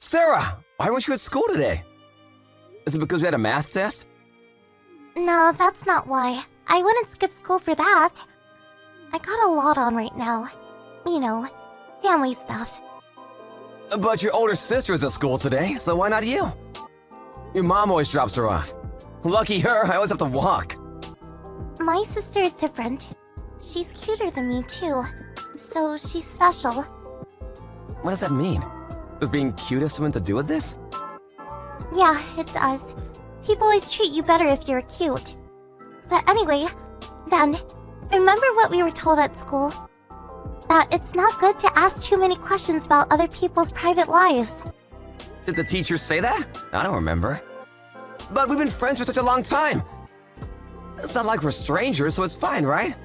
Sarah, why weren't you at school today? Is it because we had a math test? No, that's not why. I wouldn't skip school for that. I got a lot on right now. You know, family stuff. But your older sister is at school today, so why not you? Your mom always drops her off. Lucky her, I always have to walk. My sister is different. She's cuter than me, too. So she's special. What does that mean? Does being cute have something to do with this? Yeah, it does. People always treat you better if you're cute. But anyway, then, remember what we were told at school? That it's not good to ask too many questions about other people's private lives. Did the teacher say that? I don't remember. But we've been friends for such a long time. It's not like we're strangers, so it's fine, right?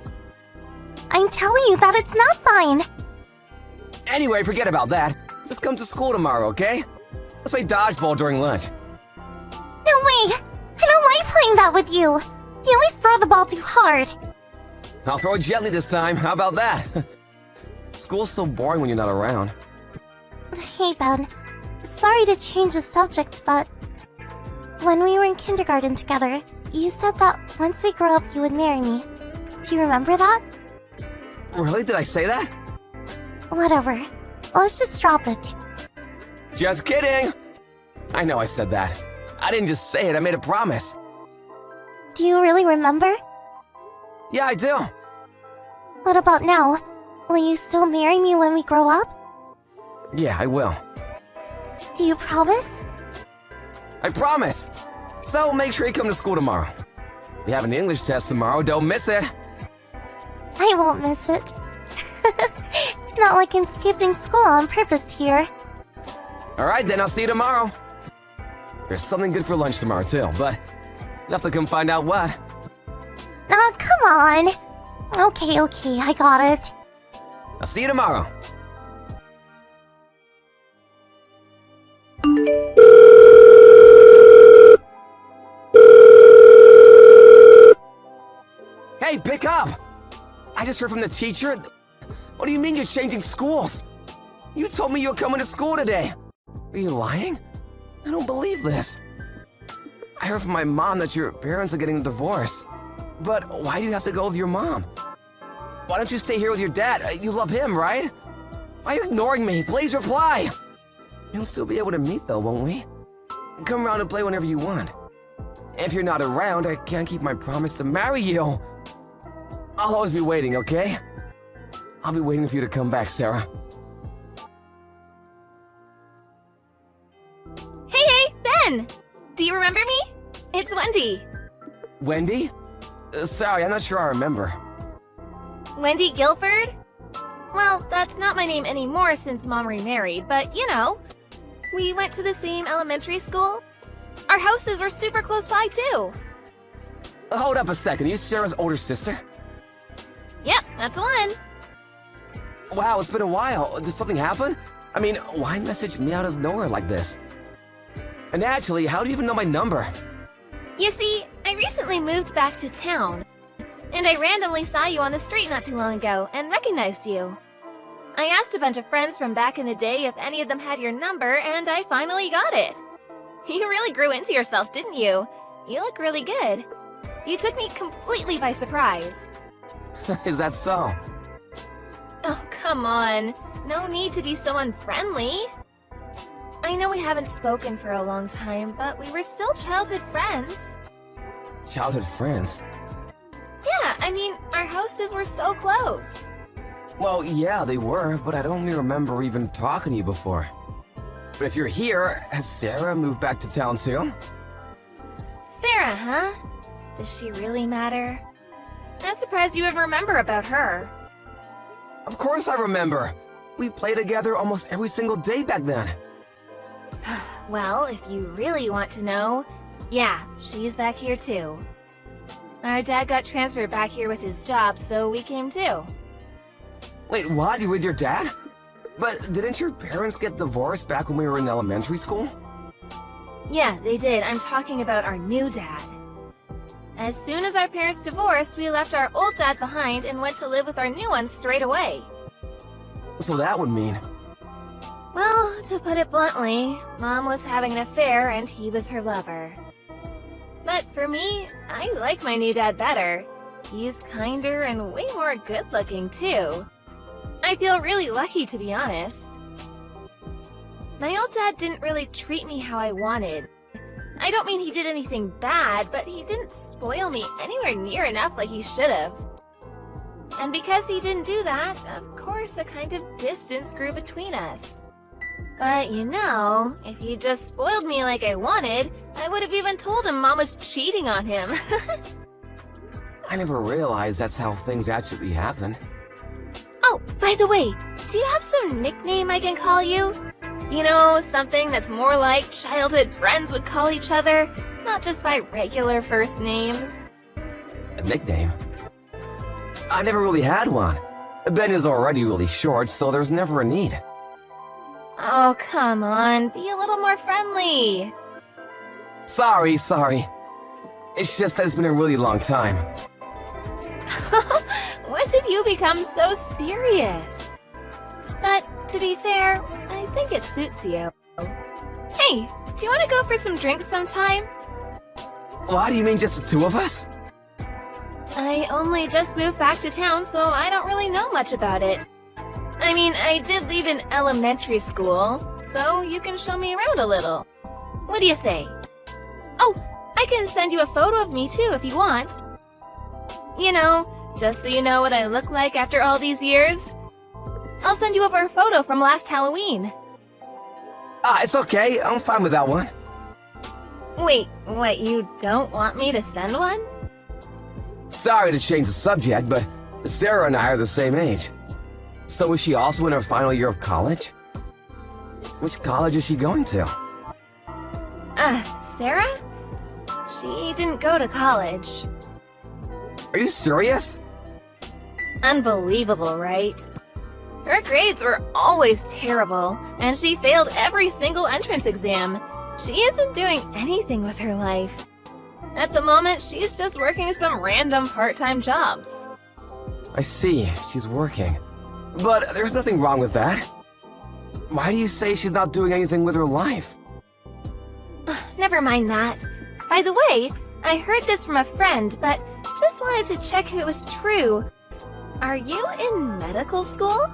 I'm telling you that it's not fine. Anyway, forget about that. Just come to school tomorrow, okay? Let's play dodgeball during lunch. No way! I don't like playing that with you. You always throw the ball too hard. I'll throw it gently this time. How about that? School's so boring when you're not around. Hey, Ben. Sorry to change the subject, but when we were in kindergarten together, you said that once we grow up, you would marry me. Do you remember that? Really? Did I say that? Whatever. Let's just drop it. Just kidding! I know I said that. I didn't just say it, I made a promise. Do you really remember? Yeah, I do. What about now? Will you still marry me when we grow up? Yeah, I will. Do you promise? I promise! So make sure you come to school tomorrow. We have an English test tomorrow, don't miss it! I won't miss it. It's not like I'm skipping school on purpose here. Alright then, I'll see you tomorrow. There's something good for lunch tomorrow too, but you'll have to come find out what. Oh, come on. Okay, I got it. I'll see you tomorrow. Hey, pick up! I just heard from the teacher. What do you mean you're changing schools? You told me you were coming to school today. Are you lying? I don't believe this. I heard from my mom that your parents are getting a divorce. But why do you have to go with your mom? Why don't you stay here with your dad? You love him, right? Why are you ignoring me? Please reply! We'll still be able to meet though, won't we? Come around and play whenever you want. If you're not around, I can't keep my promise to marry you. I'll always be waiting, okay? I'll be waiting for you to come back, Sarah. Hey, Ben! Do you remember me? It's Wendy. Wendy? Sorry, I'm not sure I remember. Wendy Guilford? Well, that's not my name anymore since Mom remarried, but you know. We went to the same elementary school. Our houses were super close by, too. Hold up a second, are you Sarah's older sister? Yep, that's the one. Wow, it's been a while. Did something happen? I mean, why message me out of nowhere like this? And actually, how do you even know my number? You see, I recently moved back to town, and I randomly saw you on the street not too long ago and recognized you. I asked a bunch of friends from back in the day if any of them had your number, and I finally got it. You really grew into yourself, didn't you? You look really good. You took me completely by surprise. Is that so? Oh, come on. No need to be so unfriendly. I know we haven't spoken for a long time, but we were still childhood friends. Childhood friends? Yeah, I mean, our houses were so close. Well, yeah, they were, but I don't really remember even talking to you before. But if you're here, has Sarah moved back to town too? Sarah, huh? Does she really matter? I'm surprised you even remember about her. Of course I remember. We played together almost every single day back then. Well, if you really want to know, yeah, she's back here too. Our dad got transferred back here with his job, so we came too. Wait, what? You with your dad? But didn't your parents get divorced back when we were in elementary school? Yeah, they did. I'm talking about our new dad. As soon as our parents divorced, we left our old dad behind and went to live with our new one straight away. So that would mean... Well, to put it bluntly, Mom was having an affair and he was her lover. But for me, I like my new dad better. He's kinder and way more good-looking, too. I feel really lucky, to be honest. My old dad didn't really treat me how I wanted. I don't mean he did anything bad, but he didn't spoil me anywhere near enough like he should have. And because he didn't do that, of course a kind of distance grew between us. But you know, if he just spoiled me like I wanted, I would have even told him Mom was cheating on him. I never realized that's how things actually happen. Oh, by the way, do you have some nickname I can call you? You know, something that's more like childhood friends would call each other, not just by regular first names. A nickname? I never really had one. Ben is already really short, so there's never a need. Oh, come on, be a little more friendly. Sorry. It's just that it's been a really long time. When did you become so serious? But to be fair, I think it suits you. Hey, do you want to go for some drinks sometime? Why do you mean just the two of us? I only just moved back to town, so I don't really know much about it. I mean, I did leave in elementary school, so you can show me around a little. What do you say? Oh, I can send you a photo of me too if you want. You know, just so you know what I look like after all these years. I'll send you over a photo from last Halloween. It's okay. I'm fine with that one. Wait, what, you don't want me to send one? Sorry to change the subject, but Sarah and I are the same age. So is she also in her final year of college? Which college is she going to? Sarah? She didn't go to college. Are you serious? Unbelievable, right? Her grades were always terrible, and she failed every single entrance exam. She isn't doing anything with her life. At the moment, she's just working some random part-time jobs. I see. She's working. But there's nothing wrong with that. Why do you say she's not doing anything with her life? Never mind that. By the way, I heard this from a friend, but just wanted to check if it was true. Are you in medical school?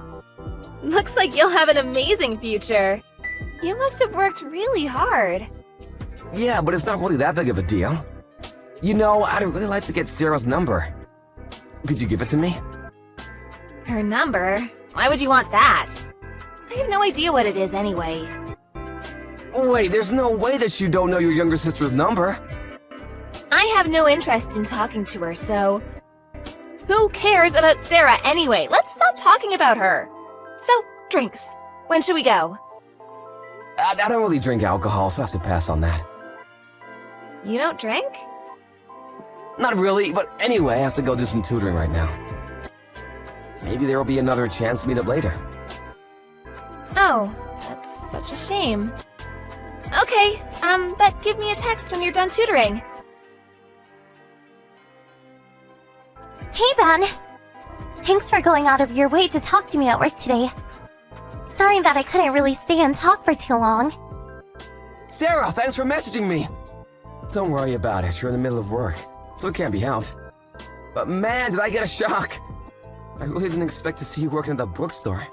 Looks like you'll have an amazing future. You must have worked really hard. Yeah, but it's not really that big of a deal. You know, I'd really like to get Sarah's number. Could you give it to me? Her number? Why would you want that? I have no idea what it is anyway. Wait, there's no way that you don't know your younger sister's number. I have no interest in talking to her, so... Who cares about Sarah anyway? Let's stop talking about her. So, drinks. When should we go? I don't really drink alcohol, so I have to pass on that. You don't drink? Not really, but anyway, I have to go do some tutoring right now. Maybe there will be another chance to meet up later. Oh, that's such a shame. Okay, but give me a text when you're done tutoring. Hey, Ben. Thanks for going out of your way to talk to me at work today. Sorry that I couldn't really stay and talk for too long. Sarah, thanks for messaging me. Don't worry about it, you're in the middle of work, so it can't be helped. But man, did I get a shock. I really didn't expect to see you working at the bookstore.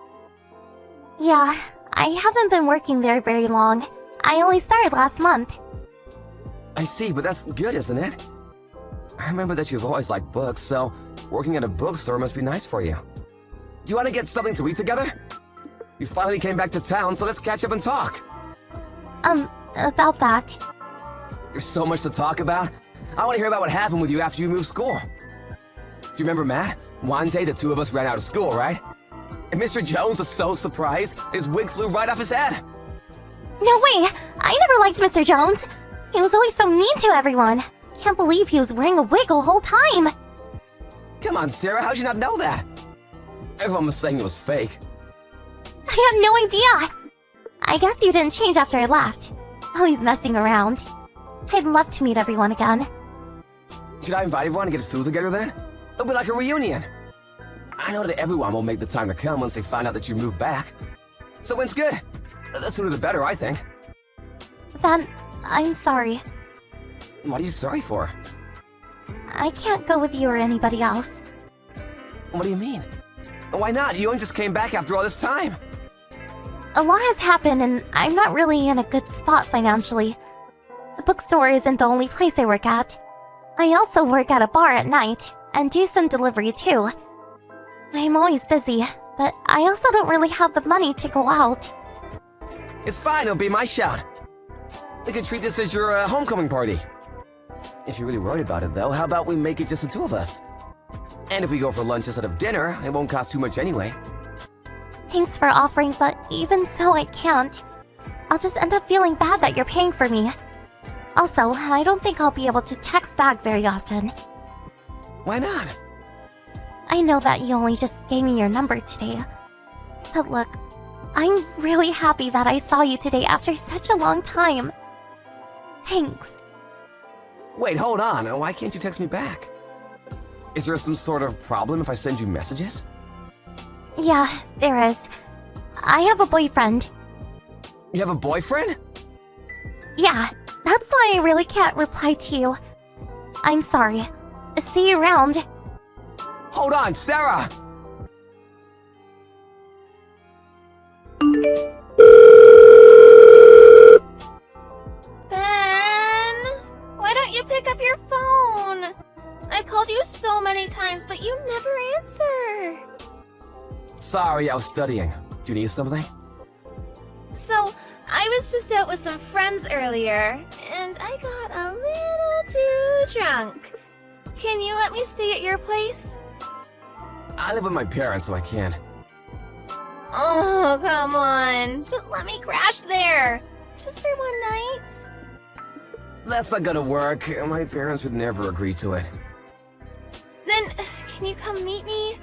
Yeah, I haven't been working there very long. I only started last month. I see, but that's good, isn't it? I remember that you've always liked books, so working at a bookstore must be nice for you. Do you want to get something to eat together? You finally came back to town, so let's catch up and talk. About that. There's so much to talk about. I want to hear about what happened with you after you moved school. Do you remember Matt? One day the two of us ran out of school, right? And Mr. Jones was so surprised, his wig flew right off his head. No way! I never liked Mr. Jones! He was always so mean to everyone. Can't believe he was wearing a wig the whole time! Come on, Sarah, how'd you not know that? Everyone was saying it was fake. I had no idea! I guess you didn't change after I left. Always messing around. I'd love to meet everyone again. Should I invite everyone to get food together then? It'll be like a reunion. I know that everyone will make the time to come once they find out that you moved back. So when's good? The sooner the better, I think. Then, I'm sorry. What are you sorry for? I can't go with you or anybody else. What do you mean? Why not? You only just came back after all this time. A lot has happened and I'm not really in a good spot financially. The bookstore isn't the only place I work at. I also work at a bar at night and do some delivery too. I'm always busy, but I also don't really have the money to go out. It's fine, it'll be my shout. We could treat this as your homecoming party. If you're really worried about it though, how about we make it just the two of us? And if we go for lunch instead of dinner, it won't cost too much anyway. Thanks for offering, but even so I can't. I'll just end up feeling bad that you're paying for me. Also, I don't think I'll be able to text back very often. Why not? I know that you only just gave me your number today. But look, I'm really happy that I saw you today after such a long time. Thanks. Wait, hold on. Why can't you text me back? Is there some sort of problem if I send you messages? Yeah, there is. I have a boyfriend. You have a boyfriend? Yeah, that's why I really can't reply to you. I'm sorry. See you around. Hold on, Sarah! Ben! Why don't you pick up your phone? I called you so many times, but you never answer. Sorry, I was studying. Do you need something? So, I was just out with some friends earlier, and I got a little too drunk. Can you let me stay at your place? I live with my parents, so I can't. Oh, come on. Just let me crash there. Just for one night. That's not gonna work. My parents would never agree to it. Then, can you come meet me?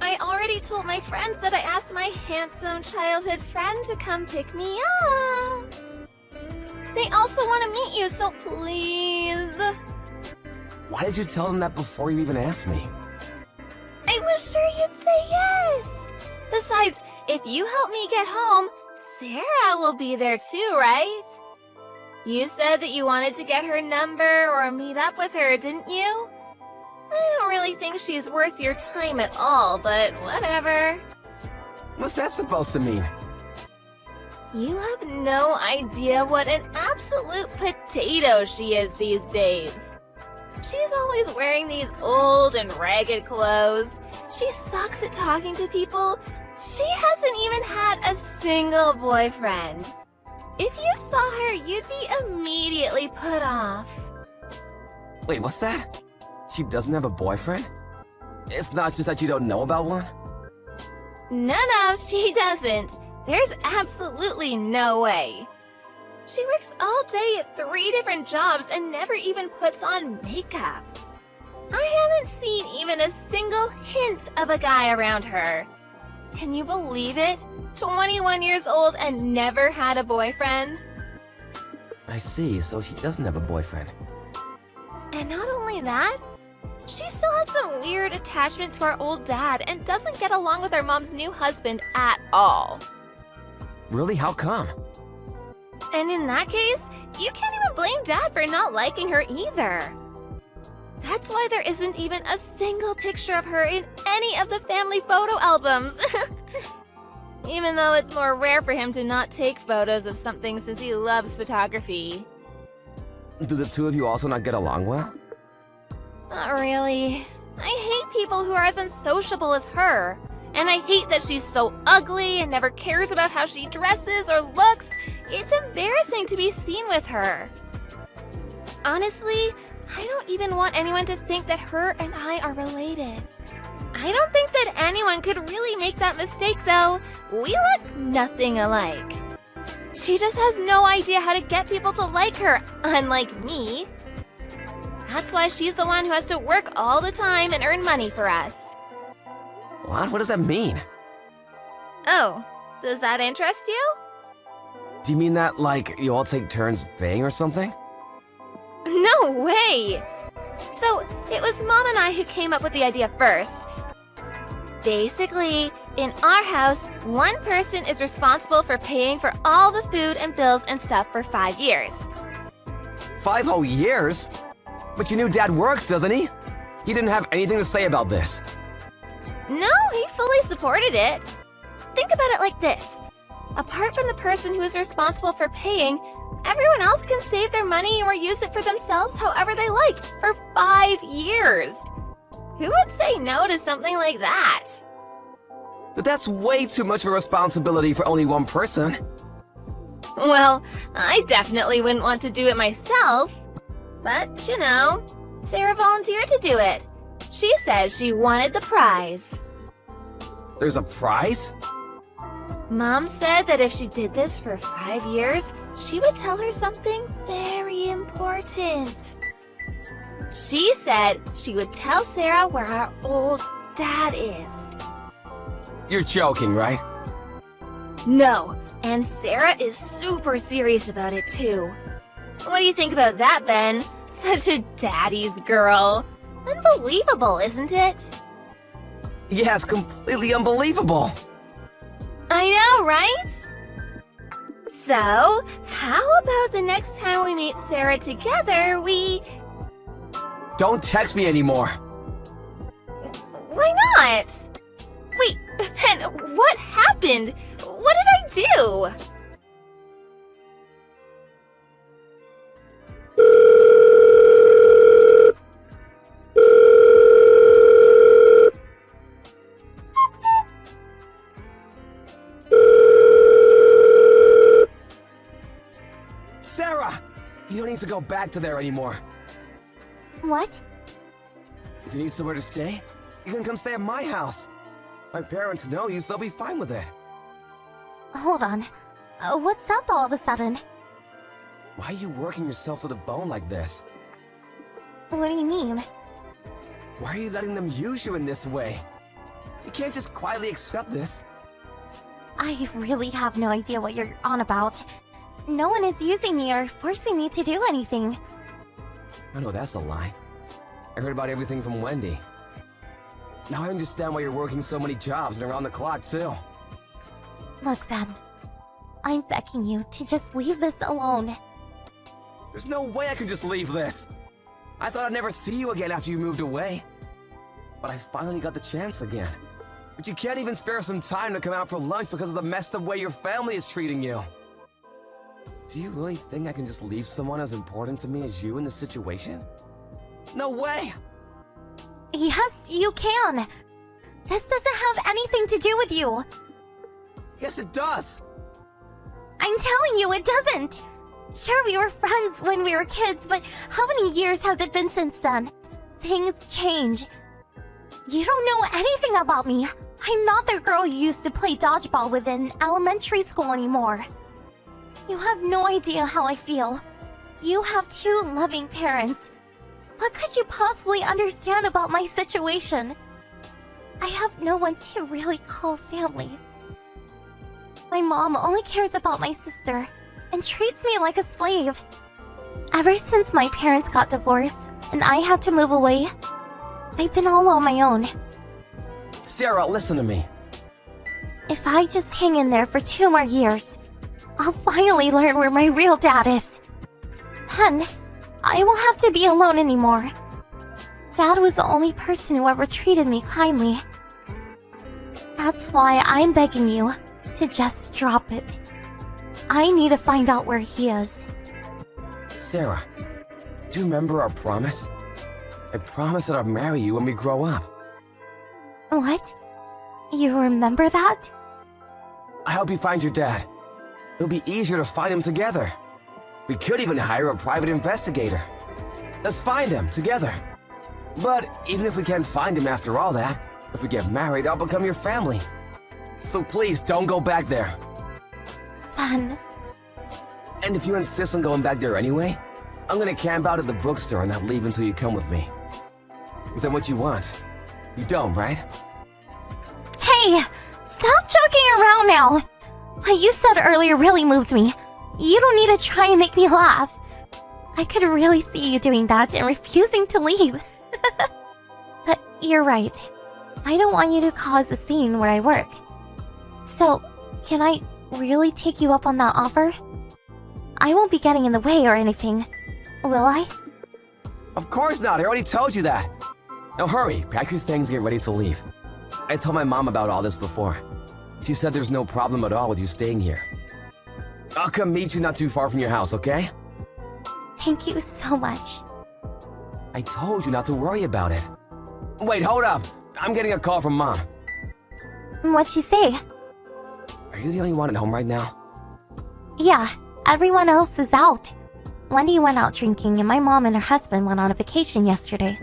I already told my friends that I asked my handsome childhood friend to come pick me up. They also want to meet you, so please. Why did you tell them that before you even asked me? I was sure you'd say yes. Besides, if you help me get home, Sarah will be there too, right? You said that you wanted to get her number or meet up with her, didn't you? I don't really think she's worth your time at all, but whatever. What's that supposed to mean? You have no idea what an absolute potato she is these days. She's always wearing these old and ragged clothes. She sucks at talking to people. She hasn't even had a single boyfriend. If you saw her, you'd be immediately put off. Wait, what's that? She doesn't have a boyfriend? It's not just that you don't know about one? No, she doesn't. There's absolutely no way. She works all day at 3 different jobs and never even puts on makeup. I haven't seen even a single hint of a guy around her. Can you believe it? 21 years old and never had a boyfriend? I see, so she doesn't have a boyfriend. And not only that, she still has some weird attachment to our old dad and doesn't get along with our mom's new husband at all. Really? How come? And in that case, you can't even blame Dad for not liking her either. That's why there isn't even a single picture of her in any of the family photo albums. Even though it's more rare for him to not take photos of something since he loves photography. Do the two of you also not get along well? Not really. I hate people who are as unsociable as her. And I hate that she's so ugly and never cares about how she dresses or looks. It's embarrassing to be seen with her. Honestly, I don't even want anyone to think that her and I are related. I don't think that anyone could really make that mistake, though. We look nothing alike. She just has no idea how to get people to like her, unlike me. That's why she's the one who has to work all the time and earn money for us. What? What does that mean? Oh, does that interest you? Do you mean that, like, you all take turns paying or something? No way! So, it was Mom and I who came up with the idea first. Basically, In our house, one person is responsible for paying for all the food and bills and stuff for 5 years. 5 whole years? But your new dad works, doesn't he? He didn't have anything to say about this. No, he fully supported it. Think about it like this. Apart from the person who is responsible for paying, everyone else can save their money or use it for themselves however they like for 5 years. Who would say no to something like that? But that's way too much of a responsibility for only one person. Well, I definitely wouldn't want to do it myself. But, you know, Sarah volunteered to do it. She said she wanted the prize. There's a prize? Mom said that if she did this for 5 years, she would tell her something very important. She said she would tell Sarah where our old dad is. You're joking, right? No, and Sarah is super serious about it too. What do you think about that, Ben? Such a daddy's girl. Unbelievable, isn't it? Yes, completely unbelievable. I know, right? So, how about the next time we meet Sarah together, we... Don't text me anymore. Why not? Wait, Ben, what happened? What did I do? Sarah! You don't need to go back to there anymore. What? If you need somewhere to stay, you can come stay at my house. My parents know you, so they'll be fine with it. Hold on. What's up all of a sudden? Why are you working yourself to the bone like this? What do you mean? Why are you letting them use you in this way? You can't just quietly accept this. I really have no idea what you're on about. No one is using me or forcing me to do anything. I know that's a lie. I heard about everything from Wendy. Now I understand why you're working so many jobs and around the clock, too. Look, Ben. I'm begging you to just leave this alone. There's no way I can just leave this. I thought I'd never see you again after you moved away. But I finally got the chance again. But you can't even spare some time to come out for lunch because of the messed up way your family is treating you. Do you really think I can just leave someone as important to me as you in this situation? No way! Yes, you can. This doesn't have anything to do with you. Yes, it does! I'm telling you, it doesn't. Sure, we were friends when we were kids, but how many years has it been since then? Things change. You don't know anything about me. I'm not the girl you used to play dodgeball with in elementary school anymore. You have no idea how I feel. You have 2 loving parents. What could you possibly understand about my situation? I have no one to really call family. My mom only cares about my sister and treats me like a slave. Ever since my parents got divorced and I had to move away, I've been all on my own. Sarah, listen to me. If I just hang in there for 2 more years, I'll finally learn where my real dad is. Then, I won't have to be alone anymore. Dad was the only person who ever treated me kindly. That's why I'm begging you to just drop it. I need to find out where he is. Sarah, do you remember our promise? I promised that I'd marry you when we grow up. What? You remember that? I hope you find your dad. It'll be easier to find him together. We could even hire a private investigator. Let's find him together. But even if we can't find him after all that, if we get married, I'll become your family. So please don't go back there. Ben, And if you insist on going back there anyway, I'm gonna camp out at the bookstore and not leave until you come with me. Is that what you want? You don't, right? hey! Stop joking around now! What you said earlier really moved me. You don't need to try and make me laugh. I could really see you doing that and refusing to leave. But you're right. I don't want you to cause a scene where I work. So, can I really take you up on that offer? I won't be getting in the way or anything, will I? Of course not, I already told you that. Now hurry, pack your things and get ready to leave. I told my mom about all this before. She said there's no problem at all with you staying here. I'll come meet you not too far from your house, okay? Thank you so much. I told you not to worry about it. Wait, hold up. I'm getting a call from Mom. What'd you say? Are you the only one at home right now? Yeah, everyone else is out. Wendy went out drinking and my mom and her husband went on a vacation yesterday.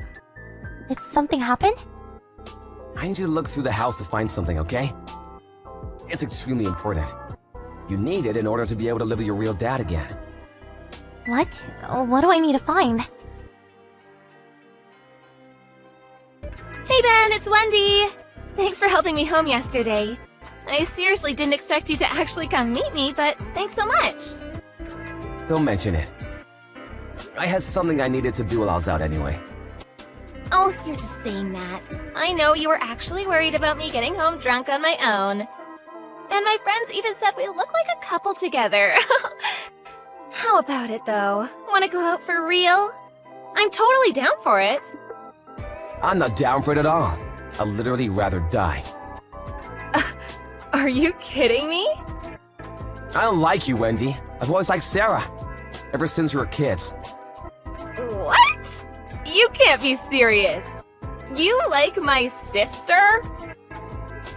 Did something happen? I need you to look through the house to find something, okay? It's extremely important. You need it in order to be able to live with your real dad again. What? What do I need to find? Hey Ben, it's Wendy! Thanks for helping me home yesterday. I seriously didn't expect you to actually come meet me, but thanks so much. Don't mention it. I had something I needed to do while I was out anyway. Oh, you're just saying that. I know you were actually worried about me getting home drunk on my own. And my friends even said we look like a couple together. How about it, though? Want to go out for real? I'm totally down for it. I'm not down for it at all. I'd literally rather die. Are you kidding me? I don't like you, Wendy. I've always liked Sarah. Ever since we were kids. What? You can't be serious. You like my sister?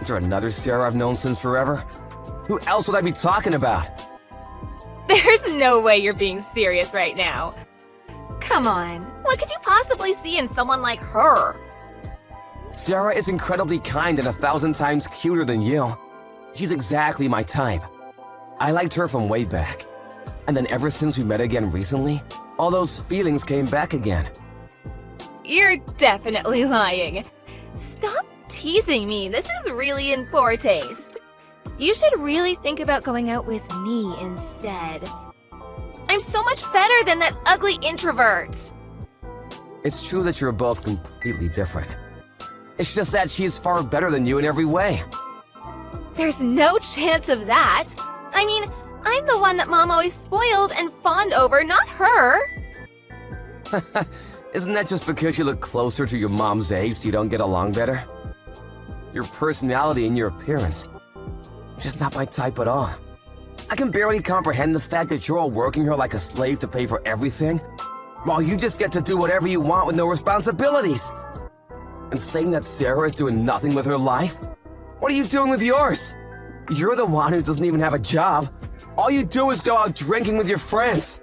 Is there another Sarah I've known since forever? Who else would I be talking about? There's no way you're being serious right now. Come on, what could you possibly see in someone like her? Sarah is incredibly kind and 1,000 times cuter than you. She's exactly my type. I liked her from way back. And then ever since we met again recently, all those feelings came back again. You're definitely lying. Stop teasing me. This is really in poor taste. You should really think about going out with me instead. I'm so much better than that ugly introvert. It's true that you're both completely different. It's just that she is far better than you in every way. There's no chance of that. I mean, I'm the one that Mom always spoiled and fawned over, not her. Isn't that just because you look closer to your mom's age so you don't get along better? Your personality and your appearance. Just not my type at all. I can barely comprehend the fact that you're all working her like a slave to pay for everything, while you just get to do whatever you want with no responsibilities. And saying that Sarah is doing nothing with her life? What are you doing with yours? You're the one who doesn't even have a job. All you do is go out drinking with your friends.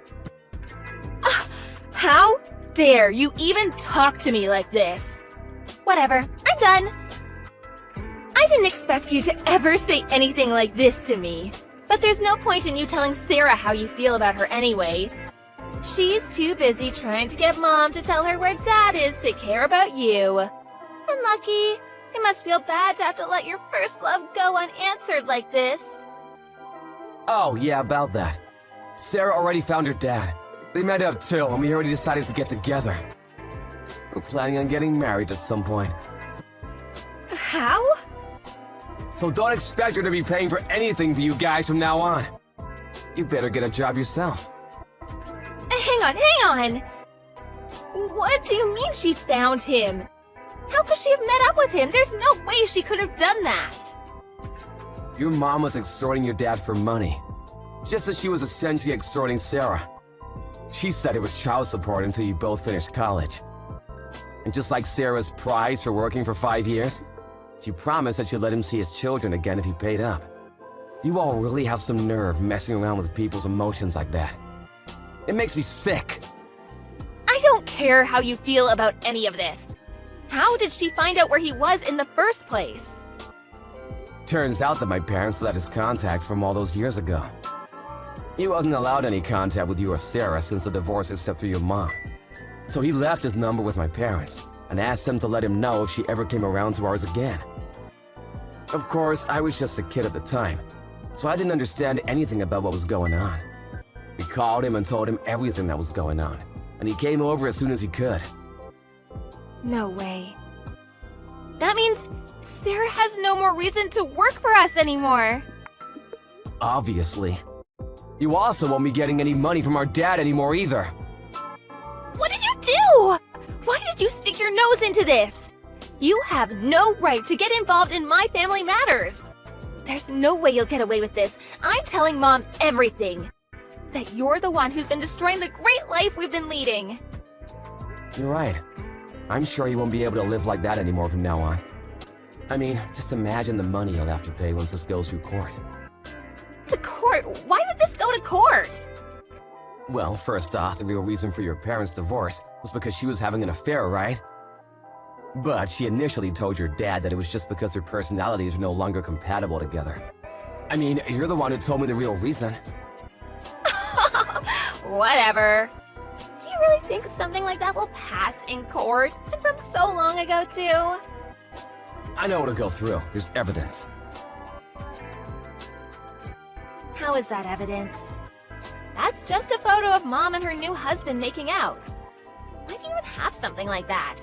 How dare you even talk to me like this? Whatever, I'm done. I didn't expect you to ever say anything like this to me. But there's no point in you telling Sarah how you feel about her anyway. She's too busy trying to get Mom to tell her where Dad is to care about you. Unlucky. It must feel bad to have to let your first love go unanswered like this. Oh, yeah, about that. Sarah already found her dad. They met up too, and we already decided to get together. We're planning on getting married at some point. How? So don't expect her to be paying for anything for you guys from now on. You better get a job yourself. Hang on. What do you mean she found him? How could she have met up with him? There's no way she could have done that. Your mom was extorting your dad for money, just as she was essentially extorting Sarah. She said it was child support until you both finished college. And just like Sarah's prize for working for 5 years, she promised that she'd let him see his children again if he paid up. You all really have some nerve messing around with people's emotions like that. It makes me sick. I don't care how you feel about any of this. How did she find out where he was in the first place? Turns out that my parents let us contact from all those years ago. He wasn't allowed any contact with you or Sarah since the divorce except for your mom. So he left his number with my parents and asked them to let him know if she ever came around to ours again. Of course, I was just a kid at the time, so I didn't understand anything about what was going on. We called him and told him everything that was going on, and he came over as soon as he could. No way. That means Sarah has no more reason to work for us anymore. Obviously. You also won't be getting any money from our dad anymore either. What did you do? Why did you stick your nose into this? You have no right to get involved in my family matters. There's no way you'll get away with this. I'm telling Mom everything. That you're the one who's been destroying the great life we've been leading. You're right. I'm sure you won't be able to live like that anymore from now on. I mean, just imagine the money you'll have to pay once this goes through court. To court? Why would this go to court? Well, first off, the real reason for your parents' divorce was because she was having an affair, right? But she initially told your dad that it was just because their personalities were no longer compatible together. I mean, you're the one who told me the real reason. Whatever. Do you really think something like that will pass in court? And from so long ago, too? I know it'll go through. There's evidence. How is that evidence? That's just a photo of Mom and her new husband making out. Why do you even have something like that?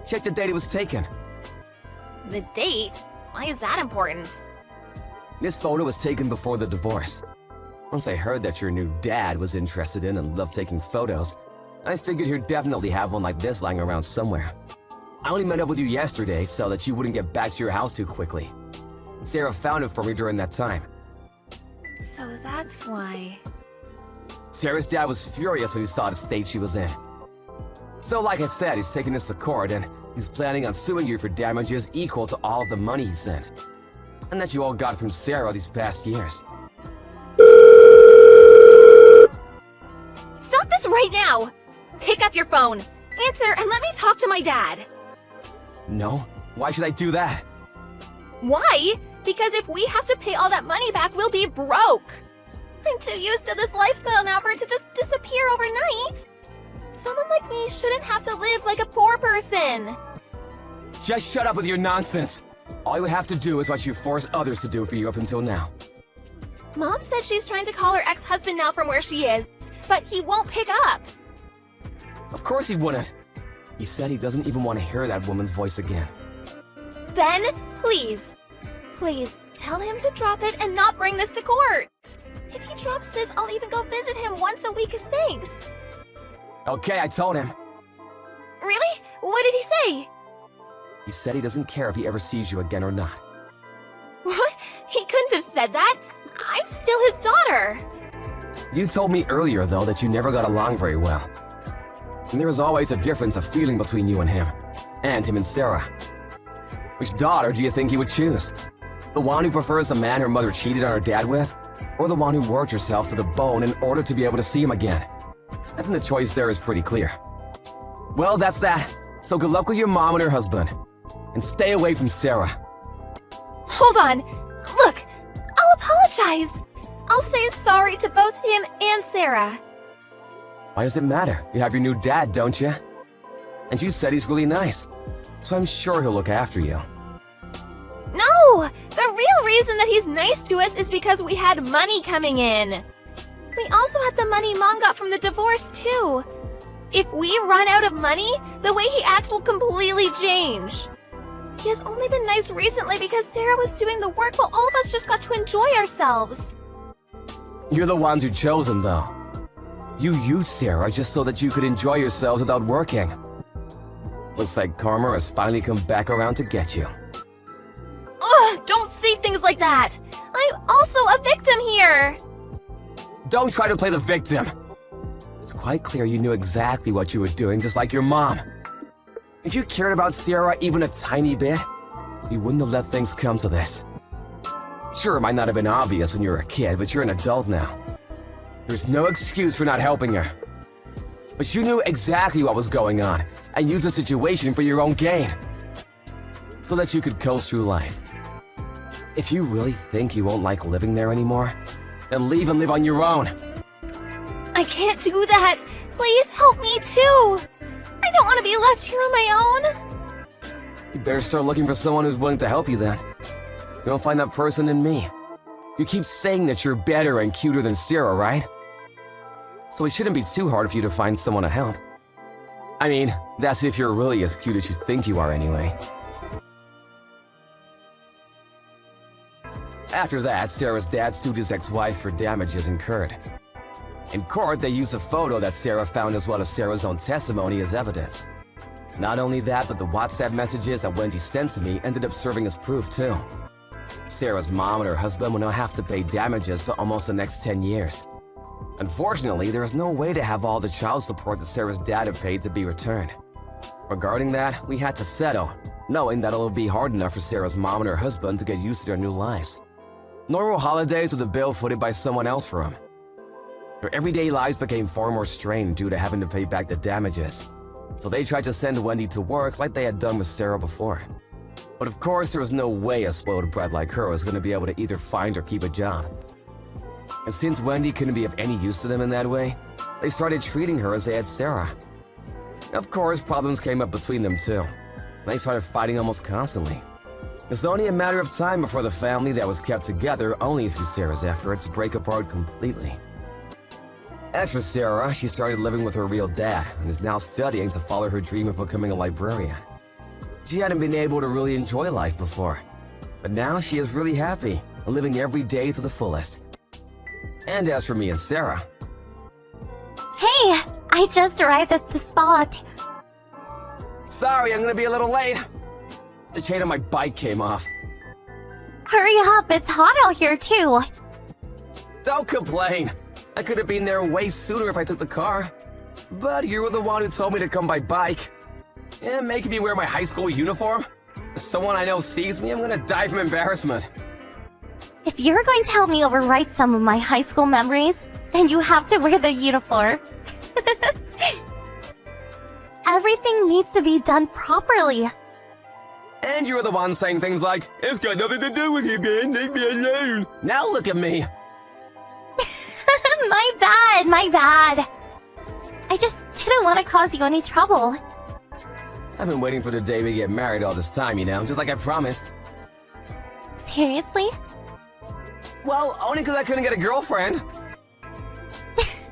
Check the date it was taken. The date? Why is that important? This photo was taken before the divorce. Once I heard that your new dad was interested in and loved taking photos, I figured he'd definitely have one like this lying around somewhere. I only met up with you yesterday so that you wouldn't get back to your house too quickly. Sarah found it for me during that time. So that's why... Sarah's dad was furious when he saw the state she was in. So like I said, he's taking this to court and he's planning on suing you for damages equal to all of the money he sent. And that you all got from Sarah these past years. Stop this right now! Pick up your phone, answer, and let me talk to my dad. No? Why should I do that? Why? Because if we have to pay all that money back, we'll be broke. I'm too used to this lifestyle now for it to just disappear overnight. Someone like me shouldn't have to live like a poor person. Just shut up with your nonsense. All you have to do is what you forced others to do for you up until now. Mom said she's trying to call her ex-husband now from where she is, but he won't pick up. Of course he wouldn't. He said he doesn't even want to hear that woman's voice again. Ben, please. Please, tell him to drop it and not bring this to court. If he drops this, I'll even go visit him once a week as thanks. Okay, I told him. Really? What did he say? He said he doesn't care if he ever sees you again or not. What? He couldn't have said that. I'm still his daughter. You told me earlier, though, that you never got along very well. And there was always a difference of feeling between you and him and Sarah. Which daughter do you think he would choose? The one who prefers the man her mother cheated on her dad with? Or the one who worked herself to the bone in order to be able to see him again? I think the choice there is pretty clear. Well, that's that. So good luck with your mom and her husband. And stay away from Sarah. Hold on. Look, I'll apologize. I'll say sorry to both him and Sarah. Why does it matter? You have your new dad, don't you? And you said he's really nice. So I'm sure he'll look after you. No! The real reason that he's nice to us is because we had money coming in. We also had the money Mom got from the divorce, too. If we run out of money, the way he acts will completely change. He has only been nice recently because Sarah was doing the work while all of us just got to enjoy ourselves. You're the ones who chose him, though. You used Sarah just so that you could enjoy yourselves without working. Looks like karma has finally come back around to get you. Ugh, don't say things like that! I'm also a victim here! Don't try to play the victim! It's quite clear you knew exactly what you were doing, just like your mom. If you cared about Sarah even a tiny bit, you wouldn't have let things come to this. Sure, it might not have been obvious when you were a kid, but you're an adult now. There's no excuse for not helping her. But you knew exactly what was going on, and used the situation for your own gain. So that you could coast through life. If you really think you won't like living there anymore, then leave and live on your own. I can't do that! Please help me too! I don't want to be left here on my own! You better start looking for someone who's willing to help you then. You'll find that person in me. You keep saying that you're better and cuter than Sarah, right? So it shouldn't be too hard for you to find someone to help. I mean, that's if you're really as cute as you think you are anyway. After that, Sarah's dad sued his ex-wife for damages incurred. In court, they used a photo that Sarah found as well as Sarah's own testimony as evidence. Not only that, but the WhatsApp messages that Wendy sent to me ended up serving as proof too. Sarah's mom and her husband will now have to pay damages for almost the next 10 years. Unfortunately, there is no way to have all the child support that Sarah's dad had paid to be returned. Regarding that, we had to settle, knowing that it'll be hard enough for Sarah's mom and her husband to get used to their new lives. Normal holidays with a bill footed by someone else for them. Their everyday lives became far more strained due to having to pay back the damages. So they tried to send Wendy to work like they had done with Sarah before. But of course, there was no way a spoiled brat like her was going to be able to either find or keep a job. And since Wendy couldn't be of any use to them in that way, they started treating her as they had Sarah. Of course, problems came up between them too. And they started fighting almost constantly. It's only a matter of time before the family that was kept together only through Sarah's efforts break apart completely. As for Sarah, she started living with her real dad and is now studying to follow her dream of becoming a librarian. She hadn't been able to really enjoy life before, but now she is really happy and living every day to the fullest. And as for me and Sarah... Hey, I just arrived at the spot. Sorry, I'm gonna be a little late. The chain on my bike came off. Hurry up, it's hot out here too. Don't complain. I could have been there way sooner if I took the car. But you were the one who told me to come by bike. And making me wear my high school uniform? If someone I know sees me, I'm gonna die from embarrassment. If you're going to help me overwrite some of my high school memories, then you have to wear the uniform. Everything needs to be done properly. And you were the one saying things like, "It's got nothing to do with you, man. Leave me alone." Now look at me. My bad. I just didn't want to cause you any trouble. I've been waiting for the day we get married all this time, you know, just like I promised. Seriously? Well, only because I couldn't get a girlfriend.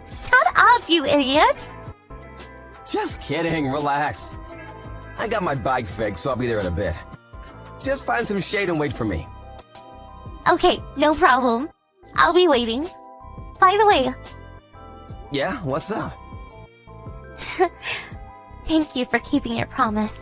Shut up, you idiot! Just kidding, relax. I got my bike fixed, so I'll be there in a bit. Just find some shade and wait for me. Okay, no problem. I'll be waiting. By the way, Yeah, what's up? thank you for keeping your promise.